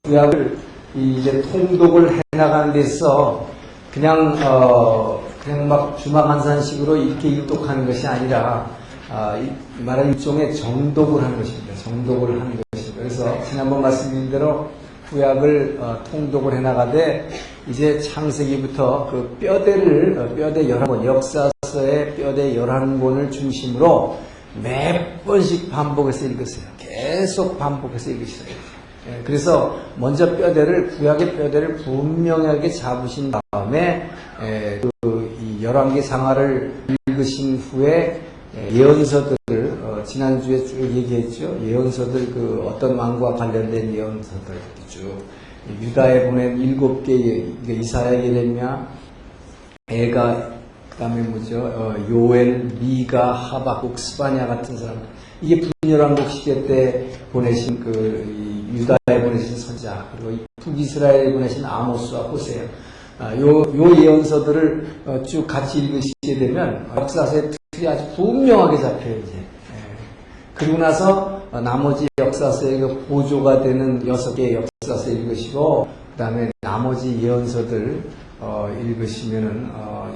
구약을 이제 통독을 해나가는 데서 그냥 막 주마간산식으로 이렇게 일독하는 것이 아니라 말하는 일종의 정독을 하는 것입니다. 정독을 하는 것입니다. 그래서 지난번 말씀드린 대로 구약을 통독을 해나가되 이제 창세기부터 그 뼈대 11권, 역사서의 뼈대 11권을 중심으로 몇 번씩 반복해서 읽으세요. 계속 반복해서 읽으세요. 그래서 먼저 구약의 뼈대를 분명하게 잡으신 다음에 이 열왕기 상하를 읽으신 후에 예언서들을 지난주에 쭉 얘기했죠. 예언서들 어떤 왕과 관련된 예언서들 쭉 유다에 보낸 7개 이사야, 예레미야, 에가, 그 다음에 요엘, 미가, 하박국, 스바냐 같은 사람, 이게 분열왕국 시대 때 보내신 유다에 보내신 선자, 그리고 북이스라엘에 보내신 아모스와 호세야, 요 예언서들을 쭉 같이 읽으시게 되면 역사서의 틀이 아주 분명하게 잡혀요. 이제 그리고 나서 나머지 역사서의 보조가 되는 6개의 역사서 읽으시고, 그 다음에 나머지 예언서들 읽으시면은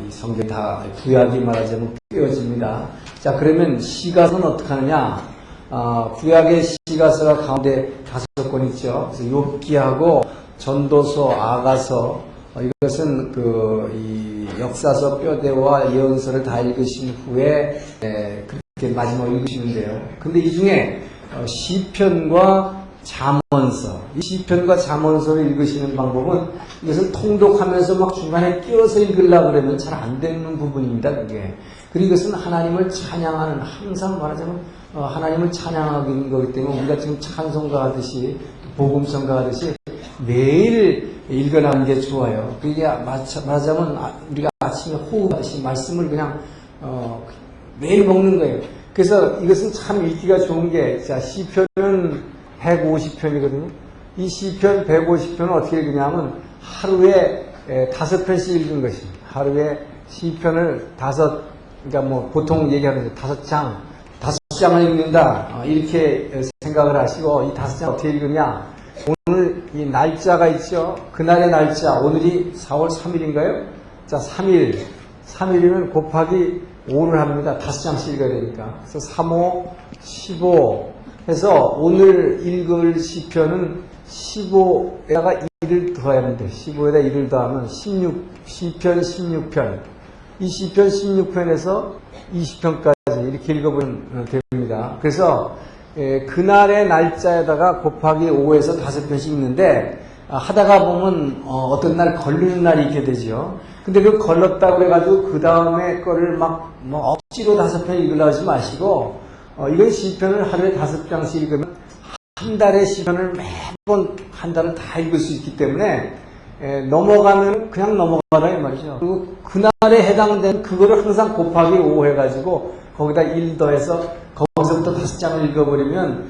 이 성경 다 구약이 말하자면 꿰어집니다. 자, 그러면 시가서는 어떻게 하느냐? 구약의 시가서가 가운데 5권 있죠. 그래서 욥기하고 전도서, 아가서, 이것은 이 역사서 뼈대와 예언서를 다 읽으신 후에 그렇게 마지막으로 읽으시는데요. 근데 이 중에 시편과 잠언서, 이 시편과 잠언서를 읽으시는 방법은 이것을 통독하면서 막 중간에 끼어서 읽으려고 그러면 잘 안 되는 부분입니다. 그게. 그리고 이것은 하나님을 찬양하는, 항상 말하자면 하나님을 찬양하는 거기 때문에 우리가 지금 찬송가 하듯이 복음성가 하듯이 매일 읽어나가는 게 좋아요. 그게 말하자면 우리가 아침에 호흡하시 말씀을 그냥 매일 먹는 거예요. 그래서 이것은 참 읽기가 좋은 게, 자, 시편은 150편이거든요. 이 시편 150편은 어떻게 읽느냐면 하루에 5편씩 읽은 것입니다. 하루에 시편을 그러니까 보통 얘기하는 5장을 읽는다. 이렇게 생각을 하시고, 이 5장 어떻게 읽느냐? 오늘 이 날짜가 있죠. 그날의 날짜, 오늘이 4월 3일인가요? 자, 3일이면 곱하기 5를 합니다. 5장씩 읽어야 되니까. 그래서 3, 5, 15 해서 오늘 읽을 시편은 15에다가 1을 더해야 합니다. 15에다 1을 더하면 시편 16편. 이 시편 16편에서 20편까지 이렇게 읽어보면 됩니다. 그래서 그날의 날짜에다가 곱하기 5에서 5편씩 읽는데, 하다가 보면 어떤 날 걸리는 날이 있게 되죠. 근데 그 걸렸다고 해가지고 그 다음에 거를 억지로 5편 읽으려고 하지 마시고, 이건 시편을 하루에 5장씩 읽으면 한 달의 시편을 매번 한 달을 다 읽을 수 있기 때문에 넘어가면 그냥 넘어가라 이 말이죠. 그리고 그날에 해당되는 그거를 항상 곱하기 5 해가지고 거기다 1 더해서 거기서부터 5장을 읽어버리면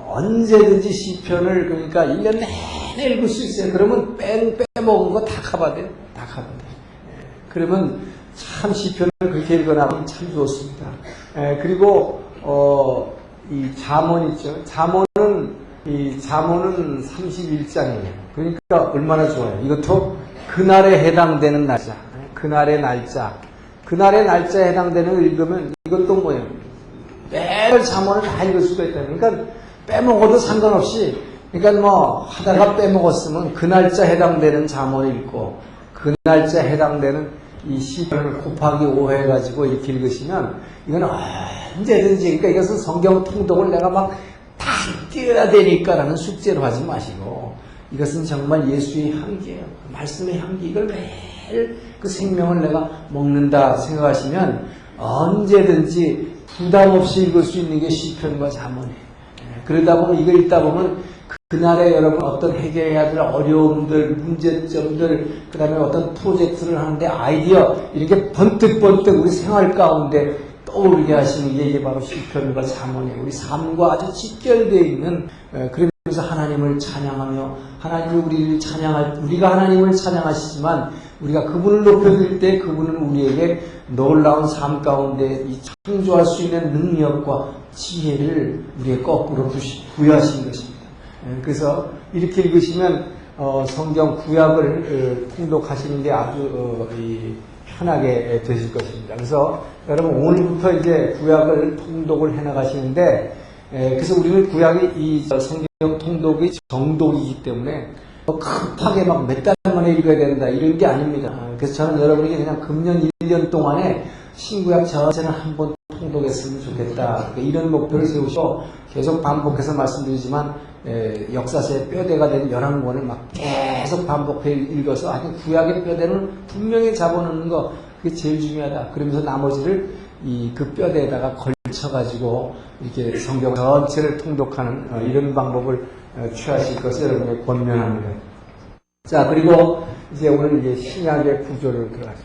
언제든지 시편을, 그러니까 1년 내내 읽을 수 있어요. 그러면 빼먹은 거 다 커버야 돼요. 다 커버야 돼요. 그러면 참 시편을 그렇게 읽어나가면 참 좋습니다. 그리고 이 잠언 있죠. 잠언은 31장이에요. 그러니까 얼마나 좋아요. 이것도 그날에 해당되는 날짜, 그날의 날짜에 해당되는 걸 읽으면 이것도 뭐예요? 매일 잠언을 다 읽을 수가 있다. 그러니까 빼먹어도 상관없이, 그러니까 하다가 빼먹었으면 그 날짜 해당되는 잠언을 읽고 그 날짜 해당되는 이 시편을 곱하기 5 해가지고 이렇게 읽으시면 이건 언제든지, 그러니까 이것은 성경 통독을 내가 다 띄어야 되니까라는 숙제로 하지 마시고, 이것은 정말 예수의 향기예요. 말씀의 향기. 이걸 매일 그 생명을 내가 먹는다 생각하시면 언제든지 부담 없이 읽을 수 있는 게 시편과 잠언이에요. 그러다 보면 이거 읽다 보면 그날에 여러분 어떤 해결해야 될 어려움들, 문제점들, 그 다음에 어떤 프로젝트를 하는데 아이디어, 이렇게 번뜩번뜩 우리 생활 가운데 떠오르게 하시는 게 이게 바로 시편과 잠언이에요. 우리 삶과 아주 직결되어 있는, 그러면서 하나님을 찬양하며, 우리가 하나님을 찬양하시지만, 우리가 그분을 높여드릴 때 그분은 우리에게 놀라운 삶 가운데 이 창조할 수 있는 능력과 지혜를 우리의 거꾸로 부여하신 것입니다. 그래서 이렇게 읽으시면 성경 구약을 통독하시는 게 아주 편하게 되실 것입니다. 그래서 여러분 오늘부터 이제 구약을 통독을 해나가시는데, 그래서 우리는 구약이 이 성경 통독이 정독이기 때문에 급하게 막 몇 달 만에 읽어야 된다 이런 게 아닙니다. 그래서 저는 여러분에게 그냥 금년 1년 동안에 신구약 전체는 한번 통독했으면 좋겠다, 그러니까 이런 목표를 세우시고 계속 반복해서 말씀드리지만 역사서의 뼈대가 된 11권을 막 계속 반복해 읽어서 아니 구약의 뼈대는 분명히 잡아놓는 거, 그게 제일 중요하다. 그러면서 나머지를 그 뼈대에다가 걸쳐가지고 이렇게 성경 전체를 통독하는 이런 방법을 취하실 것을 여러분에게 권면합니다. 자, 그리고 이제 오늘 이제 신약의 구조를 들어가죠.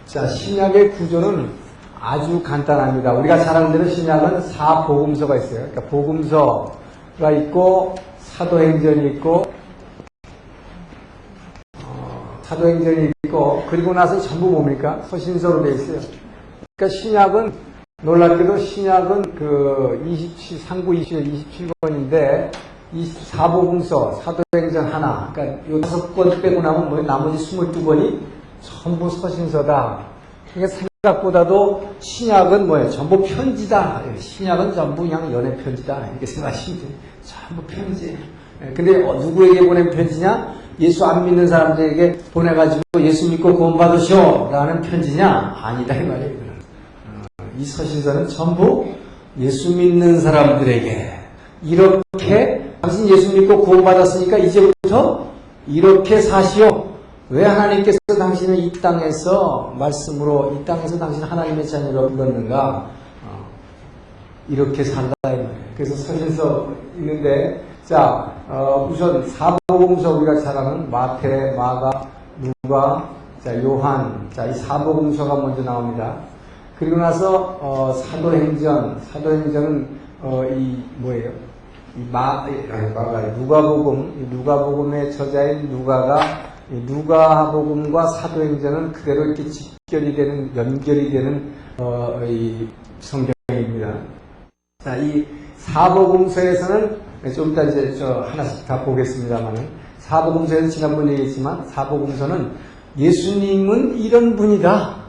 자, 신약의 구조는 아주 간단합니다. 우리가 잘 아는 대로 신약은 4복음서가 있어요. 그러니까 복음서가 있고 사도행전이 있고 그리고 나서 전부 뭡니까? 서신서로 되어 있어요. 그러니까 신약은 놀랍게도 신약은 상구 27권인데 이 4복음서, 사도행전 하나, 그러니까 요 5권 빼고 나면 뭐 나머지 22권이 전부 서신서다. 그러니까 생각보다도 신약은 뭐예요? 전부 편지다. 신약은 전부 그냥 연애 편지다. 이렇게 생각하시면 돼요. 전부 편지. 근데 누구에게 보낸 편지냐? 예수 안 믿는 사람들에게 보내가지고 예수 믿고 구원받으시오 라는 편지냐? 아니다 이 말이에요. 이 서신서는 전부 예수 믿는 사람들에게 이렇게 당신 예수 믿고 구원받았으니까 이제부터 이렇게 사시오. 왜 하나님께서 당신을 이 땅에서 말씀으로 이 땅에서 당신 하나님의 자녀로 불렀는가? 이렇게 산다 이 말이에요. 그래서 서신서 있는데, 자, 우선 사복음서 우리가 잘 아는 마태, 마가, 누가, 자, 요한, 자, 이 사복음서가 먼저 나옵니다. 그리고 나서 사도행전은 이 뭐예요? 누가복음의 저자인 누가가 누가복음과 사도행전은 그대로 이렇게 연결이 되는 이 성경입니다. 자, 이 사복음서에서는 좀 이따 이제 하나씩 다 보겠습니다만은, 사복음서에서 지난번에 얘기했지만 사복음서는 예수님은 이런 분이다.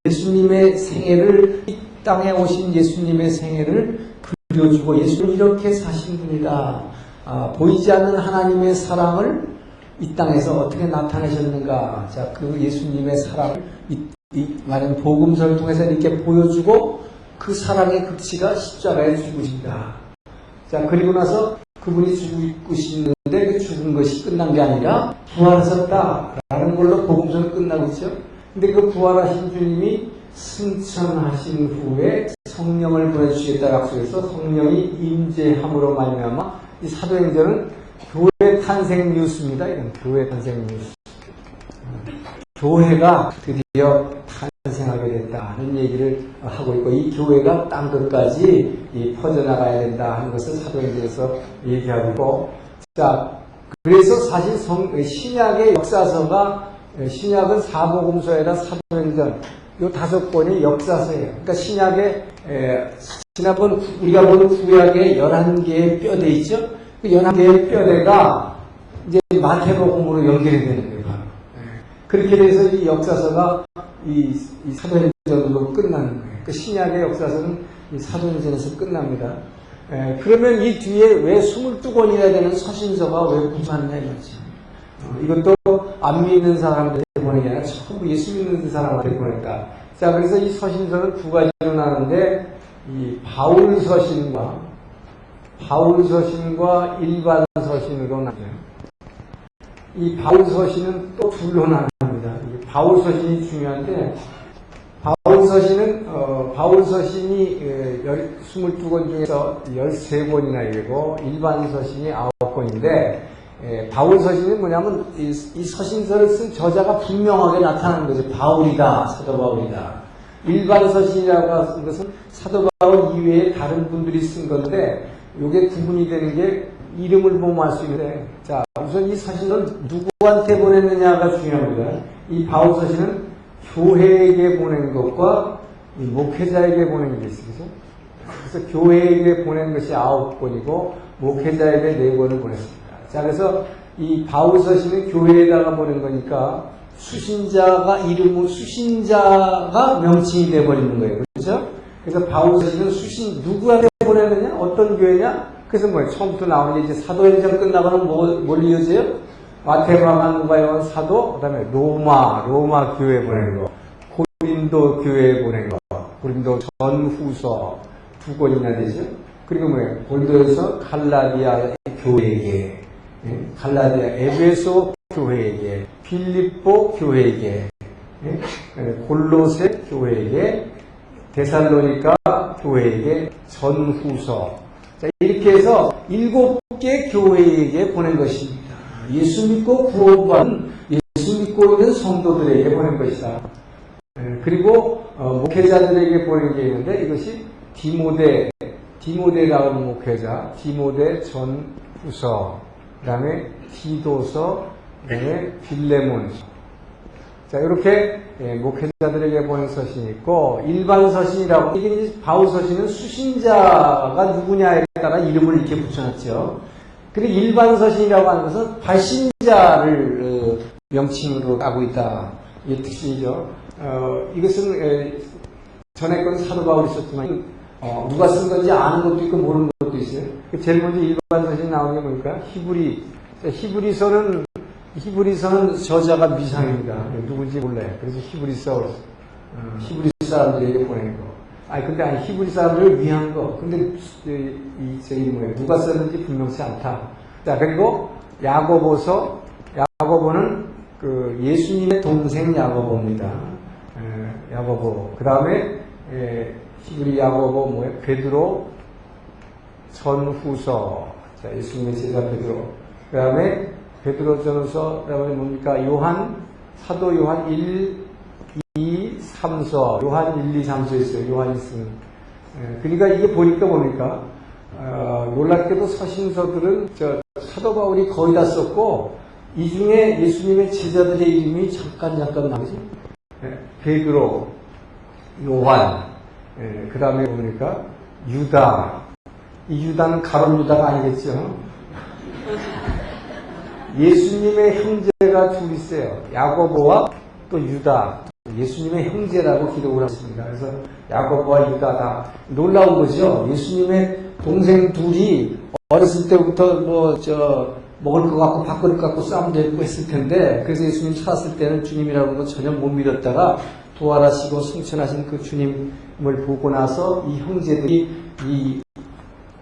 예수님의 생애를, 이 땅에 오신 예수님의 생애를 그려주고 예수님은 이렇게 사신 분이다. 보이지 않는 하나님의 사랑을 이 땅에서 어떻게 나타내셨는가. 자, 그 예수님의 사랑을 말하는 복음서를 통해서 이렇게 보여주고 그 사랑의 극치가 십자가에 죽으신다. 자, 그리고 나서 그분이 죽으시는데 그 죽은 것이 끝난 게 아니라 부활하셨다라는 걸로 복음서는 끝나고 있죠. 근데 그 부활하신 주님이 승천하신 후에 성령을 보내주시겠다고 약속해서 성령이 임재함으로 말미암아 이 사도행전은 교회 탄생 뉴스입니다. 이런 교회 탄생 뉴스. 교회가 드디어 탄생하게 됐다는 얘기를 하고 있고, 이 교회가 땅 끝까지 퍼져나가야 된다 하는 것을 사도행전에서 얘기하고 있고, 자, 그래서 사실 신약의 역사서가, 신약은 사복음서에다 사도행전, 요 5권이 역사서예요. 그러니까 신약의, 지난번 우리가 본 구약의 11개의 뼈대 있죠? 그 11개의 뼈대가 이제 마태복음으로 연결이 되는 거예요. 그렇게 돼서 이 역사서가 이 사도행전으로 끝나는 거예요. 그 신약의 역사서는 이 사도행전에서 끝납니다. 그러면 이 뒤에 왜 22권이나 되는 서신서가 왜 부족하느냐 이거죠. 이것도 안 믿는 사람들에게 보낸 게 아니라 전부 예수 믿는 사람한테 보냈다. 자, 그래서 이 서신서는 두 가지로 나누는데, 이 바울 서신과 일반 서신으로 나눠요. 이 바울 서신은 또 둘로 나눕니다. 이 바울 서신이 중요한데, 바울 서신이 22권 중에서 13권이나 되고 일반 서신이 9권인데, 바울 서신은 뭐냐면 이 서신서를 쓴 저자가 분명하게 나타나는 거죠. 바울이다, 사도 바울이다. 일반 서신이라고 하는 것은 사도 바울 이외에 다른 분들이 쓴 건데, 이게 구분이 되는 게 이름을 보면 알 수 있는데, 자, 우선 이 서신은 누구한테 보냈느냐가 중요합니다. 이 바울 서신은 교회에게 보낸 것과 이 목회자에게 보낸 게 있어요. 그죠? 그래서 교회에게 보낸 것이 9권이고 목회자에게 4권을 보냈습니다. 자, 그래서 이 바울서신은 교회에다가 보낸 거니까 수신자가 명칭이 되어버리는 거예요. 그렇죠? 그래서 바울서신은 누구한테 보내느냐? 어떤 교회냐? 그래서 뭐예요? 처음부터 나오는 게 이제 사도행전 끝나고는 뭘 이어져요? 마테마가, 누가, 요한, 사도, 그 다음에 로마 교회에 보내는 거, 고린도 교회에 보내는 거, 고린도 전후서 2권이나 되죠? 그리고 뭐예요? 고린도에서 갈라디아 교회에게, 갈라디아 에베소 교회에게, 빌립보 교회에게, 골로새 교회에게, 데살로니가 교회에게 전후서. 자, 이렇게 해서 7개 교회에게 보낸 것입니다. 예수 믿고 구원받은, 예수 믿고 있는 성도들에게 보낸 것이다. 그리고 목회자들에게 보낸 게 있는데 이것이 디모데라고 하는 목회자, 디모데 전후서, 그 다음에 디도서, 그 다음에 빌레몬서. 자, 이렇게 목회자들에게 보낸 서신이 있고, 일반 서신이라고, 이게 바울 서신은 수신자가 누구냐에 따라 이름을 이렇게 붙여놨죠. 그리고 일반 서신이라고 하는 것은 발신자를 명칭으로 하고 있다. 이 특징이죠. 이것은 전에 건 사도 바울이 썼지만, 누가 쓴 건지 아는 것도 있고 모르는 것도 있어요. 제일 먼저 일반 서신이 나오는 게 뭡니까? 히브리서는 저자가 미상입니다. 누군지 몰라요. 그래서 히브리서 사람들에게 보낸 거. 근데 히브리 사람들을 위한 거. 근데 뭐예요? 누가 썼는지 분명치 않다. 자, 그리고 야고보는 그 예수님의 동생 야고보입니다. 야고보. 그 다음에 히브리 야고보 뭐예요? 베드로 전후서. 자, 예수님의 제자 베드로. 그 다음에 베드로 전후서, 그다음에 뭡니까? 사도 요한 1, 2, 3서, 요한 1, 2, 3서 있어요. 요한이 쓴. 그러니까 이게 보니까 뭡니까? 놀랍게도 서신서들은 사도 바울이 거의 다 썼고, 이 중에 예수님의 제자들의 이름이 잠깐 나오지? 베드로, 요한, 그 다음에 뭡니까? 유다. 이 유다는 가룟 유다가 아니겠죠? 예수님의 형제가 둘 있어요. 야고보와 또 유다. 예수님의 형제라고 기록을 했습니다. 그래서 야고보와 유다다. 놀라운 거죠. 예수님의 동생 둘이 어렸을 때부터 먹을 것 같고 밥그릇 갖고 싸움도 했고 했을 텐데, 그래서 예수님 살았을 때는 주님이라는 건 전혀 못 믿었다가 부활하시고 승천하신 그 주님을 보고 나서 이 형제들이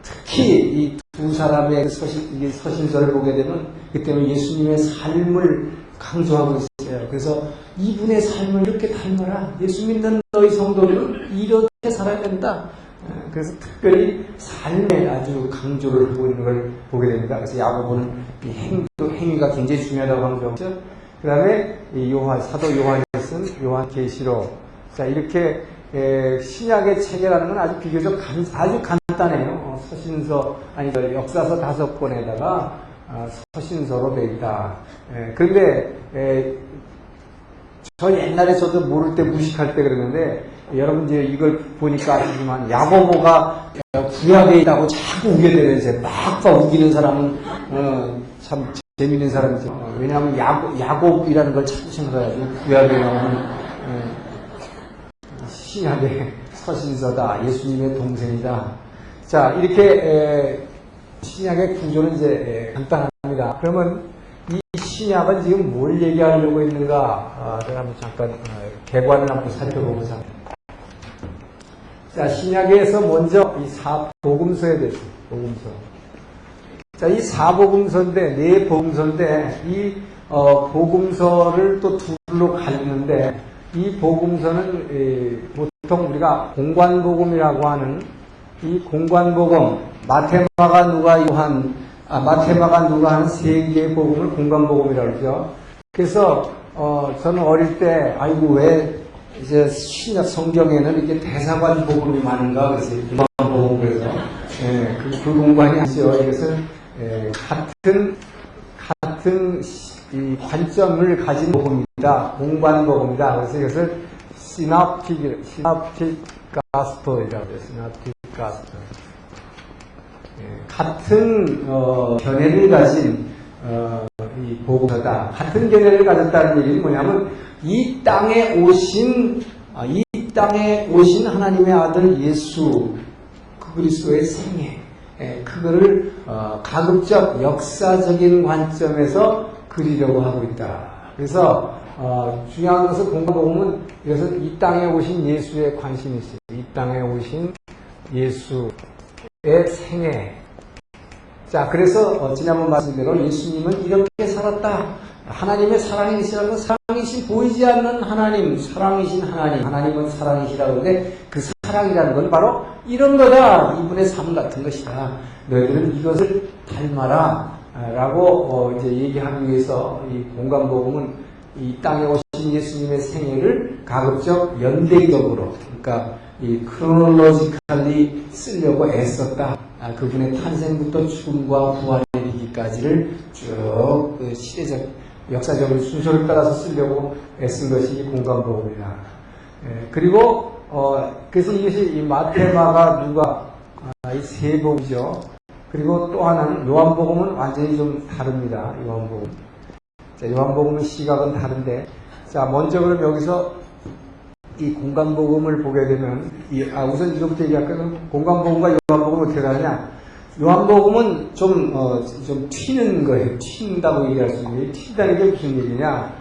특히 이 두 사람의 서신서를 보게 되면 그때는 예수님의 삶을 강조하고 있어요. 그래서 이분의 삶을 이렇게 닮아라. 예수 믿는 너희 성도들은 이렇게 살아야 된다. 그래서 특별히 삶에 아주 강조를 하고 있는 걸 보게 됩니다. 그래서 야고보는 이 행위가 굉장히 중요하다고 강조하죠. 그 다음에 이 사도 요한이 쓴 요한계시록. 자, 이렇게 신약의 체계라는 건 아주 비교적 아주 간단해요. 역사서 5권에다가 서신서로 되어 있다. 그런데 저 옛날에 저도 모를 때 무식할 때 그러는데, 여러분 이제 이걸 보니까 아시지만 야고보가 구약에 있다고 자꾸 우게 되면서 막 우기는 사람은 참 재밌는 사람이죠. 왜냐하면 야곱이라는 걸 자꾸 생각해가지고 구약에 나오는 신약의 서신서다. 예수님의 동생이다. 자, 이렇게 신약의 구조는 이제 간단합니다. 그러면 이 신약은 지금 뭘 얘기하려고 있는가? 제가 한번 잠깐 개관을 한번 살펴보고자 합니다. 자, 신약에서 먼저 이 복음서에 대해서 복음서. 자, 이 4복음서인데, 4복음서인데, 이 복음서를 또 둘로 갈리는데, 이 복음서는 보통 우리가 공관복음이라고 하는 이 공관복음, 마테마가 누가 하는 3개의 복음을 공관복음이라고 그러죠. 그래서 저는 어릴 때 왜 이제 신약 성경에는 이렇게 대사관 복음이 많은가 그래서 공관복음 그래서 그 공관이 아니죠. 이것은 같은 이 관점을 가진 복음이다. 공관복음이다. 그래서 이것을 시납틱 가스펠이라고 해요. 시납틱 가스펠. 같은 견해를 가진 이 복음서다. 같은 견해를 가졌다는 얘기는 뭐냐면 이 땅에 오신 하나님의 아들 예수 그리스도의 생애, 그거를 가급적 역사적인 관점에서 그리려고 하고 있다. 그래서 중요한 것은 공간복음은 그래서 이 땅에 오신 예수에 관심이 있어요. 이 땅에 오신 예수의 생애. 자, 그래서 지난번 말씀대로 예수님은 이렇게 살았다. 하나님의 사랑이시라는 건 사랑이신 보이지 않는 하나님, 사랑이신 하나님, 하나님은 사랑이시라고 하는데 그 사랑이라는 건 바로 이런 거다. 이분의 삶 같은 것이다. 너희들은 이것을 닮아라. 라고 이제 얘기하기 위해서 이 공간복음은 이 땅에 오신 예수님의 생애를 가급적 연대적으로, 그러니까 이 크로놀로지칼리 쓰려고 애썼다. 그분의 탄생부터 죽음과 부활에 이르기까지를 쭉 시대적, 역사적인 순서를 따라서 쓰려고 애쓴 것이 이 공간복음이다. 그리고 그래서 이것이 이 마테마가 누가 이 세 복이죠. 그리고 또 하나는 요한복음은 완전히 좀 다릅니다. 요한복음. 자, 요한복음의 시각은 다른데, 자, 먼저 그럼 여기서 이 공간복음을 보게 되면, 우선 이거부터 얘기할까요? 공간복음과 요한복음은 어떻게 다르냐? 요한복음은 좀 튀는 거예요. 튄다고 얘기할 수 있는데, 튄다는 게 무슨 얘기냐?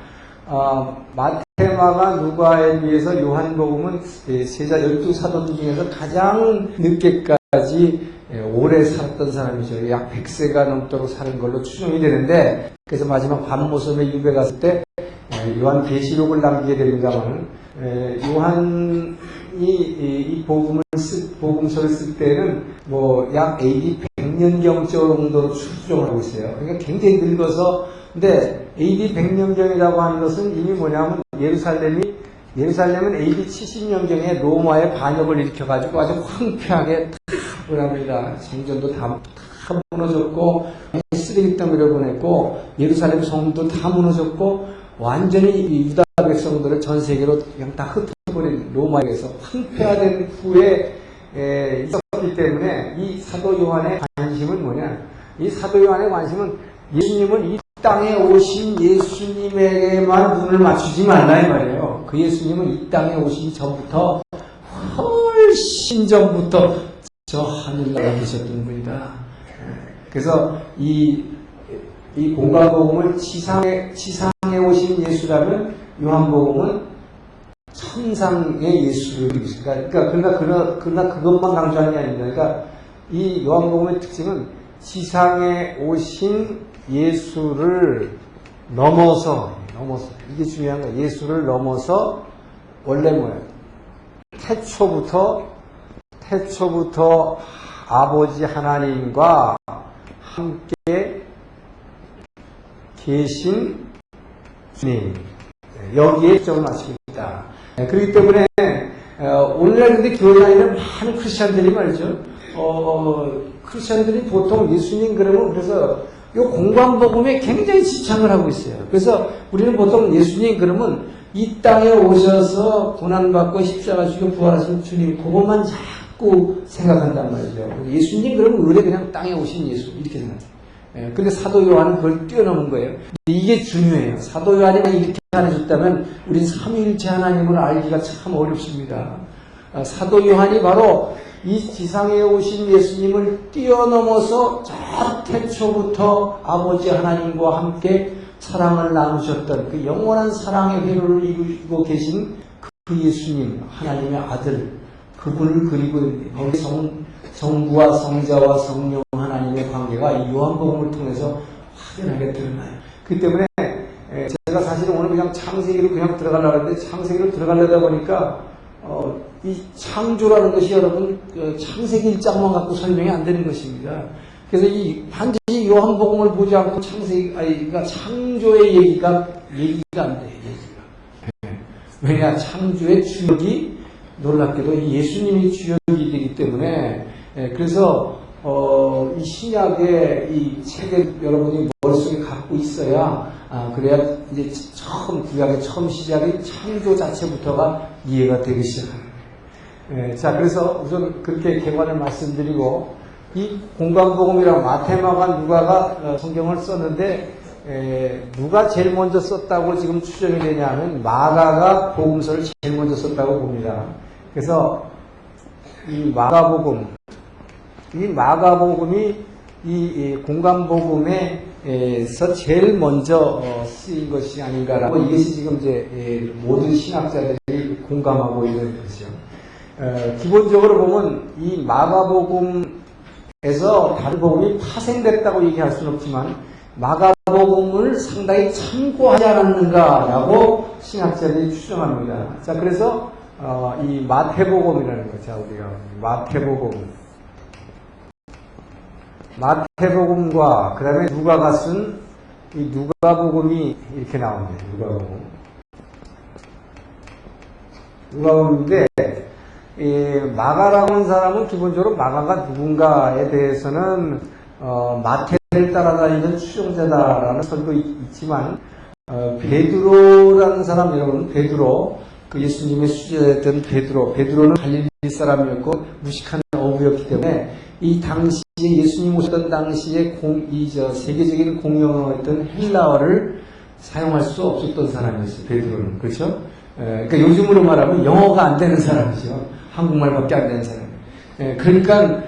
마테마가 누가에 비해서 요한복음은 세자 12사도 중에서 가장 늦게까지 오래 살았던 사람이죠. 약 100세가 넘도록 사는 걸로 추정이 되는데, 그래서 마지막 밤모섬에 유배 갔을 때 요한 계시록을 남기게 됩니다만, 요한이 이 복음서를 쓸 때는 약 AD 100년경 정도로 추정을 하고 있어요. 그러니까 굉장히 늙어서, 근데 AD 100년경이라고 하는 것은 이미 뭐냐면 예루살렘은 AD 70년경에 로마의 반역을 일으켜가지고 아주 황폐하게 뭐랍니다. 성전도 다 무너졌고, 쓰레기 더미를 보냈고, 예루살렘 성도 다 무너졌고, 완전히 유다 백성들을 전 세계로 그냥 다 흩어버린 로마에서 황폐화된 후에 있었기 때문에 이 사도 요한의 관심은 뭐냐? 이 사도 요한의 관심은 예수님은 이 땅에 오신 예수님에게만 눈을 맞추지 말라 이 말이에요. 그 예수님은 이 땅에 오시기 전부터 훨씬 전부터 저 하늘나라에 계셨던 분이다. 그래서 이 공간복음을 지상에 오신 예수라면 요한복음은 천상의 예수를 그리스도다. 그러나 그것만 강조하는 게 아닙니다. 그러니까 이 요한복음의 특징은 지상에 오신 예수를 넘어서 이게 중요한 거예요. 예수를 넘어서 원래 뭐예요? 태초부터 아버지 하나님과 함께 계신 주님, 여기에 점을 맞춥니다. 그렇기 때문에 오늘날 근데 교회 다니는 많은 크리스찬들이 말이죠. 크리스찬들이 보통 예수님 그러면 그래서 이 공간복음에 굉장히 지창을 하고 있어요. 그래서 우리는 보통 예수님 그러면 이 땅에 오셔서 고난받고 십자가 지고 부활하신 주님 그것만 자꾸 생각한단 말이죠. 예수님 그러면 의뢰 그냥 땅에 오신 예수 이렇게 생각해요. 근데 사도 요한은 그걸 뛰어넘은 거예요. 이게 중요해요. 사도 요한이 이렇게 안 해줬다면 우린 삼위일체 하나님을 알기가 참 어렵습니다. 사도 요한이 바로 이 지상에 오신 예수님을 뛰어넘어서 저 태초부터 아버지 하나님과 함께 사랑을 나누셨던 그 영원한 사랑의 회로를 이루고 계신 그 예수님, 하나님의 아들, 그분을 그리고 거기 성부와 성자와 성령 하나님의 관계가 이 요한복음을 통해서 확연하게 드러나요. 그 때문에 제가 사실은 오늘 그냥 창세기로 그냥 들어가려고 했는데 창세기로 들어가려다 보니까 이 창조라는 것이 여러분 창세기 1장만 갖고 설명이 안 되는 것입니다. 그래서 이 반드시 요한복음을 보지 않고 그러니까 창조의 얘기가 안 돼요. 왜냐 창조의 주역이 놀랍게도 예수님이 주역이 되기 때문에 그래서 이 신약의 이 책을 여러분이 머릿속에 갖고 있어야, 그래야 이제 구약의 처음 시작인 창조 자체부터가 이해가 되기 시작합니다. 자, 그래서 우선 그렇게 개관을 말씀드리고, 이 공간복음이랑 마태마가 누가가 성경을 썼는데, 누가 제일 먼저 썼다고 지금 추정이 되냐면 마가가 복음서를 제일 먼저 썼다고 봅니다. 그래서 이 마가복음이 이 공간복음에서 제일 먼저 쓰인 것이 아닌가라고, 이것이 지금 이제 모든 신학자들이 공감하고 있는 것이죠. 기본적으로 보면 이 마가복음에서 다른 복음이 파생됐다고 얘기할 수는 없지만 마가복음을 상당히 참고하지 않았는가라고 신학자들이 추정합니다. 자, 그래서 이 마태복음이라는 거, 자, 우리가 마태복음과 그 다음에 누가가 쓴 이 누가복음이 이렇게 나옵니다. 누가복음인데, 마가라고 하는 사람은 기본적으로 마가가 누군가에 대해서는 마태를 따라다니는 추종자다라는 설도 있지만, 베드로라는 사람, 여러분, 베드로, 그 예수님의 수제자였던 베드로는 갈릴리 사람이었고 무식한 어부였기 때문에 이 당시에 예수님 오셨던 당시에 세계적인 공용어였던 헬라어를 사용할 수 없었던 사람이었어요. 베드로는. 그렇죠? 그러니까 요즘으로 말하면 영어가 안 되는 사람이죠. 한국말밖에 안 되는 사람. 그러니까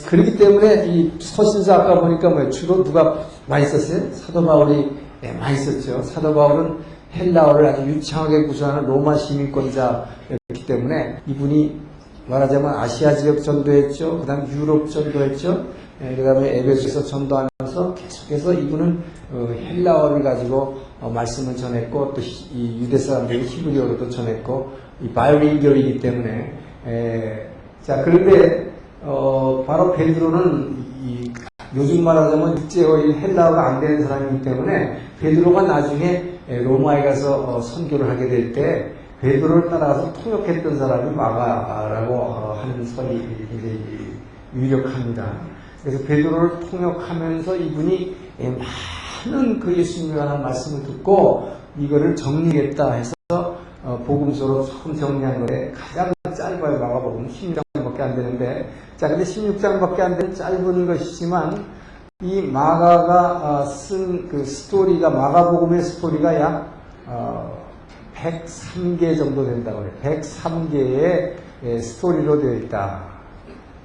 그렇기 때문에 이 서신서 아까 보니까 주로 누가 많이 썼어요? 사도 바울이 많이 썼죠. 사도 바울은 헬라어를 아주 유창하게 구사하는 로마 시민권자였기 때문에 이분이 말하자면 아시아 지역 전도했죠. 그 다음에 유럽 전도했죠. 그 다음에 에베소에서 전도하면서 계속해서 이분은 헬라어를 가지고 말씀을 전했고, 또 이 유대 사람들이 히브리어로도 전했고, 이 바이링결이기 때문에 자, 그런데 바로 베드로는 요즘 말하자면 육제어인 헬라어가 안 되는 사람이기 때문에 베드로가 나중에 로마에 가서 선교를 하게 될 때 베드로를 따라서 통역했던 사람이 마가라고 하는 설이 굉장히 유력합니다. 그래서 베드로를 통역하면서 이분이 많은 그 예수님에 관한 말씀을 듣고 이거를 정리했다 해서 복음서로 처음 정리한 거에 가장 짧아요. 마가복음 16장밖에 안 되는데, 자, 근데 16장밖에 안 되는 짧은 것이지만 이 마가가 쓴 그 스토리가, 마가복음의 스토리가 약 103개 정도 된다고 해요. 103개의 스토리로 되어 있다.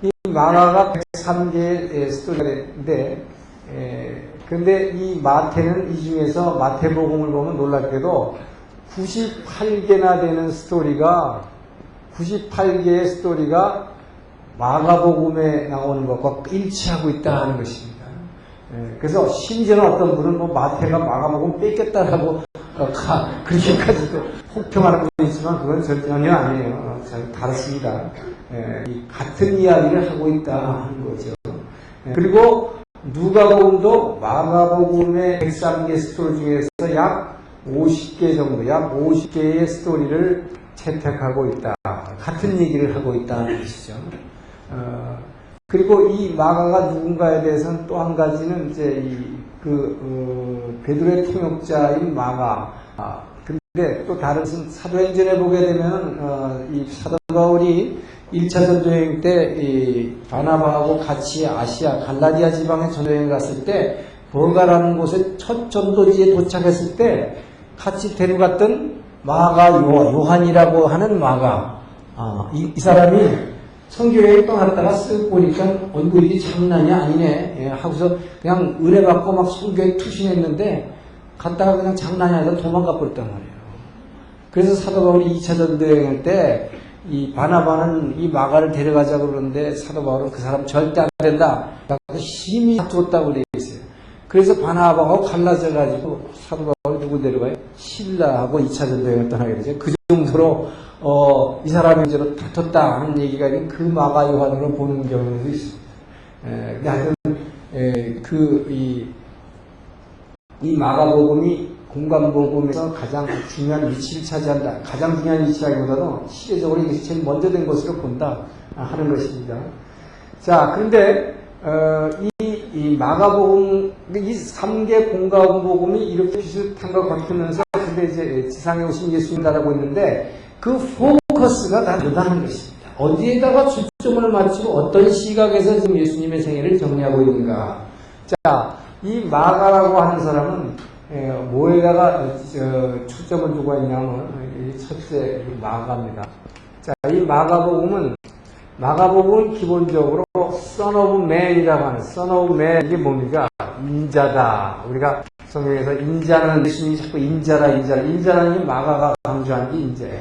이 마가가 103개의 스토리가 되는데, 그런데 이 마태는 이 중에서 마태복음을 보면 놀랍게도 98개나 되는 스토리가, 98개의 스토리가 마가복음에 나오는 것과 일치하고 있다 하는 것입니다. 그래서 심지어는 어떤 분은 마태가 마가복음 뺏겼다라고 그렇게까지도 혹평하는 분이 있지만 그건 전혀 아니에요. 잘 다릅니다. 같은 이야기를 하고 있다 하는 거죠. 그리고 누가복음도 마가복음의 103개 스토리 중에서 약 50개 정도, 약 50개의 스토리를 채택하고 있다. 같은 얘기를 하고 있다는 것이죠. 그리고 이 마가가 누군가에 대해서는 또 한 가지는 이제 베드로의 통역자인 마가. 근데 또 다른 사도행전에 보게 되면, 이 사도 바울이 1차 전도여행 때 이 바나바하고 같이 아시아, 갈라디아 지방에 전도여행 갔을 때, 버가라는 곳에 첫 전도지에 도착했을 때, 같이 데려갔던 마가 요한이라고 하는 마가. 이 사람이 선교여행 떠났다가 쓱 보니까 얼굴이 장난이 아니네 하고서 그냥 은혜 받고 막 선교에 투신했는데 갔다가 그냥 장난이 아니라 도망가 버렸단 말이에요. 그래서 사도 바울이 2차 전도여행할 때 이 바나바는 이 마가를 데려가자고 그러는데 사도 바울은 그 사람 절대 안 된다. 힘이 줬다고 그래 있어요. 그래서 바나바하고 갈라져가지고 사도 바울이 누구 데려가요? 실라하고 2차 전도여행을 떠나게 되죠. 그 정도로 이 사람이 이제로 다퉜다 하는 얘기가 있는 그 마가 요한으로 보는 경우도 있습니다. 근데 하여튼, 이 마가복음이 공간복음에서 가장 중요한 위치를 차지한다. 가장 중요한 위치라기보다도 시대적으로 이것이 제일 먼저 된 것으로 본다 하는 것입니다. 자, 그런데 이 마가복음, 이 3개 공가복음이 이렇게 비슷한 것 같으면서, 근데 이제 지상에 오신 예수님이라고 있는데, 그 포커스가 다 다르다는 것입니다. 어디에다가 초점을 맞추고 어떤 시각에서 지금 예수님의 생애를 정리하고 있는가. 자, 이 마가라고 하는 사람은, 뭐에다가 초점을 두고 있냐면, 첫째, 마가입니다. 자, 이 마가복음은 기본적으로 Son of Man이라고 하는, Son of Man, 이게 뭡니까? 인자다. 우리가 성경에서 인자는, 예수님이 자꾸 인자라는 이 마가가 강조한 게 인자예요.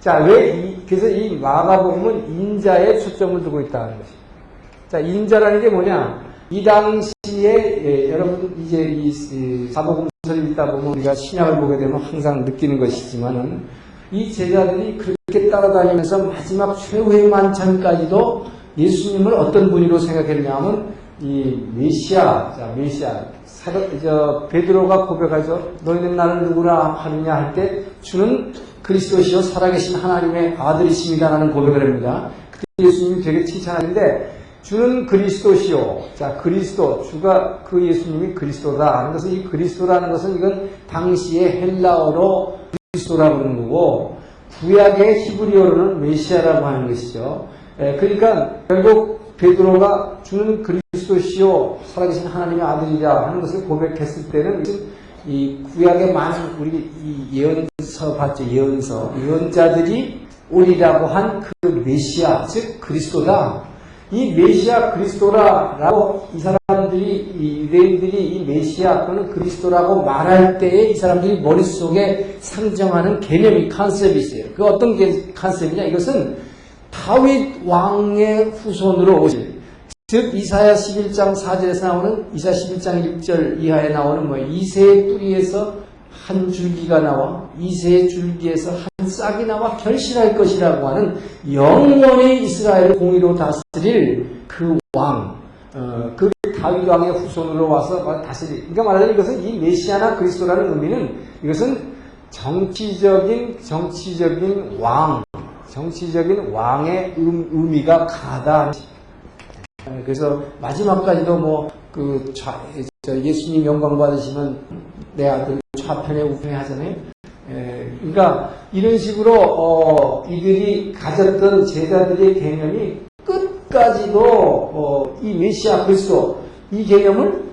자, 그래서 이 마가복음은 인자에 초점을 두고 있다는 것입니다. 자, 인자라는 게 뭐냐? 이 당시에, 여러분, 이제 이 사복음서를 읽다 보면 우리가 신약을 보게 되면 항상 느끼는 것이지만은, 이 제자들이 그렇게 따라다니면서 마지막 최후의 만찬까지도 예수님을 어떤 분으로 생각했냐 하면, 이 메시아, 베드로가 고백하죠. 너희는 나를 누구라 하느냐 할 때, 주는 그리스도시요 살아계신 하나님의 아들이십니다라는 고백을 합니다. 그때 예수님이 되게 칭찬하는데, 주는 그리스도시요. 자, 그리스도, 주가 그 예수님이 그리스도다 하는 것은, 이 그리스도라는 것은 이건 당시의 헬라어로 그리스도라고 하는 거고, 구약의 히브리어로는 메시아라고 하는 것이죠. 그러니까 결국 베드로가 주는 그리스도시요 살아계신 하나님의 아들이라 하는 것을 고백했을 때는 이 구약의 많은 우리 이 예언서 봤죠. 예언자들이 오리라고 한 그 메시아, 즉 그리스도다. 이 메시아 그리스도라고 이 사람들이, 이 유대인들이 이 메시아 또는 그리스도라고 말할 때에 이 사람들이 머릿속에 상정하는 개념이, 컨셉이 있어요. 그 어떤 컨셉이냐? 이것은 다윗 왕의 후손으로 오실, 즉 이사야 11장 4절에서 나오는, 이사야 11장 1절 이하에 나오는 이새의 뿌리에서 한 줄기가 나와 이새의 줄기에서 한 싹이 나와 결실할 것이라고 하는 영원히 이스라엘을 공의로 다스릴 그 왕, 그 다윗 왕의 후손으로 와서 다스릴. 그러니까 말하자면 이것은 이 메시아나 그리스도라는 의미는, 이것은 정치적인 왕의 의미가 가다. 그래서 마지막까지도 예수님 영광 받으시면 내 아들 좌편에 우편에 하잖아요. 그러니까 이런 식으로 이들이 가졌던 제자들의 개념이 끝까지도 이 메시아 그리스도 이 개념을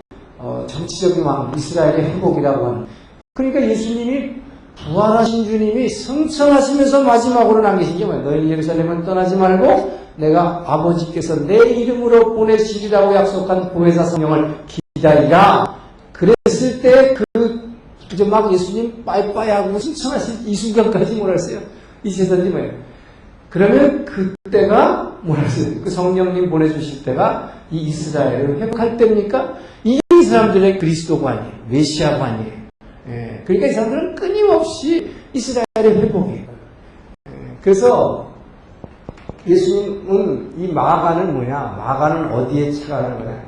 정치적인 왕 이스라엘의 회복이라고 하는. 그러니까 예수님이 부활하신 주님이 승천하시면서 마지막으로 남기신 게 뭐예요? 너희 예루살렘은 떠나지 말고 내가 아버지께서 내 이름으로 보내시리라고 약속한 보혜사 성령을 기다리라. 그랬을 때 이제 막 예수님 빠이빠이 하고 승천하신 이 순간까지 뭐라 했어요? 이 제자들이 뭐예요? 그러면 그때가 뭐라 했어요? 그 성령님 보내주실 때가 이 이스라엘을 회복할 때입니까? 이게 이 사람들의 그리스도가 아니에요. 메시아가 아니에요. 그러니까 이 사람들은 끊임없이 이스라엘의 회복이에요. 그래서 예수님은 이 마가는 뭐냐? 마가는 어디에 착안하는 거냐?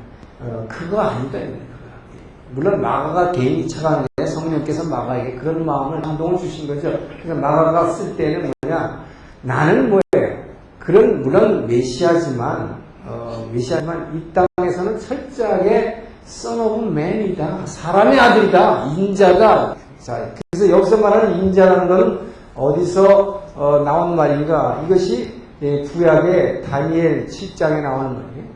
그거 아니다. 물론 마가가 개인이 착안하는데 성령께서 마가에게 그런 마음을 감동을 주신 거죠. 그래서 마가가 쓸 때는 뭐냐? 나는 뭐예요? 물론 메시아지만 이 땅에서는 철저하게 Son of Man이다. 사람의 아들이다. 인자다. 자, 그래서 여기서 말하는 인자라는 것은 어디서 나온 말인가? 이것이 구약의 다니엘 7장에 나오는 말이에요.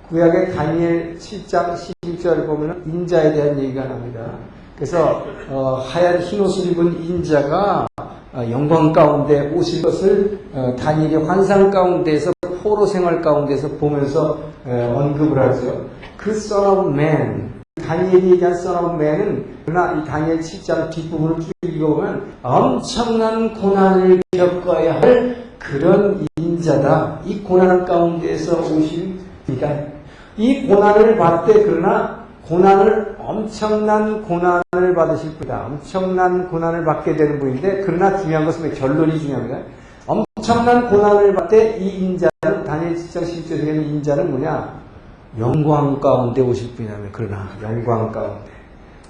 구약의 다니엘 7장 11절 보면 인자에 대한 얘기가 납니다. 그래서 하얀 흰옷을 입은 인자가 영광 가운데 오실 것을 다니엘의 환상 가운데에서 포로 생활 가운데서 보면서 언급을 하죠. 그 Son of Man, 다니엘이 얘기한 Son of Man은, 그러나 이 다니엘 7장 뒷부분을 쭉 읽어보면 엄청난 고난을 겪어야 할 그런 인자다. 이 고난 가운데에서 오신 이가 이 고난을 받되, 그러나 엄청난 고난을 받으실 분이다. 엄청난 고난을 받게 되는 분인데, 그러나 중요한 것은 결론이 중요합니다. 엄청난 고난을 받되 이 인자는, 다니엘 7장 11절에 있는 인자는 뭐냐? 영광 가운데 오실 분이라면, 그러나 영광 가운데.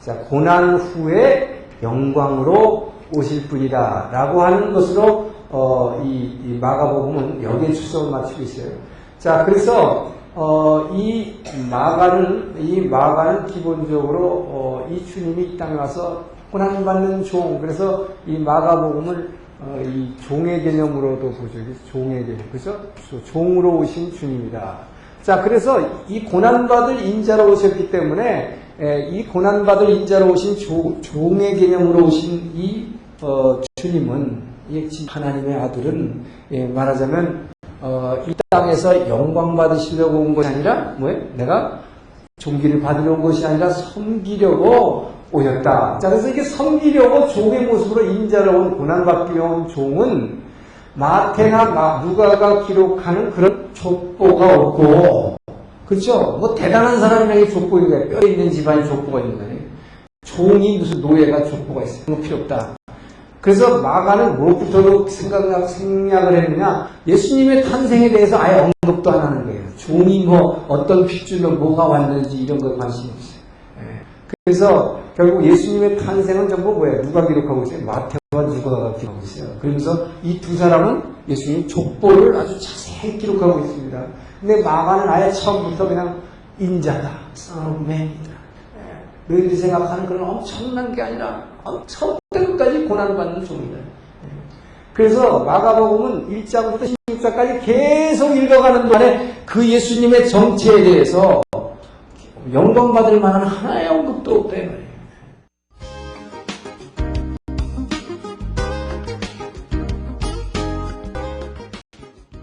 자, 고난 후에 영광으로 오실 분이다. 라고 하는 것으로 이 마가복음은 여기에 초점을 맞추고 있어요. 자, 그래서 이 마가는 기본적으로 이 주님이 이 땅에 와서 고난받는 종, 그래서 이 마가복음을 이 종의 개념으로도 보죠. 종의 개념, 그죠? 종으로 오신 주님이다. 자, 그래서 이 고난받을 인자로 오셨기 때문에 이 고난받을 인자로 오신 종의 개념으로 오신 이 주님은, 하나님의 아들은 말하자면 이 땅에서 영광 받으시려고 온 것이 아니라 내가 존귀를 받으려 온 것이 아니라 섬기려고 오셨다. 자, 그래서 이게 섬기려고 종의 모습으로 인자로 온, 고난받기 온 종은 마태나 누가가 기록하는 그런 족보가 없고, 그렇죠? 뭐 대단한 사람이라는 족보가 뼈 있는 집안에 족보가 있는 거예요. 종이 무슨 노예가 족보가 있어요. 그런 거 필요 없다. 그래서 마가는 무엇부터도 생략을 했느냐? 예수님의 탄생에 대해서 아예 언급도 안 하는 거예요. 종이 뭐 어떤 핏줄로 뭐가 왔는지 이런 거 관심이 없어요. 그래서 결국 예수님의 탄생은 전부 뭐예요? 누가 기록하고 있어요? 마태와 누가가 기록하고 있어요. 그러면서 이 두 사람은 예수님 족보를 아주 자세히 기록하고 있습니다. 근데 마가는 아예 처음부터 그냥 인자다, Son of Man이다. 너희들이 생각하는 그런 엄청난 게 아니라 처음부터 끝까지 고난받는 종이다. 그래서 마가복음은 1장부터 16장까지 계속 읽어가는 동안에 그 예수님의 정체에 대해서 영광받을 만한 하나의 언급도 없다.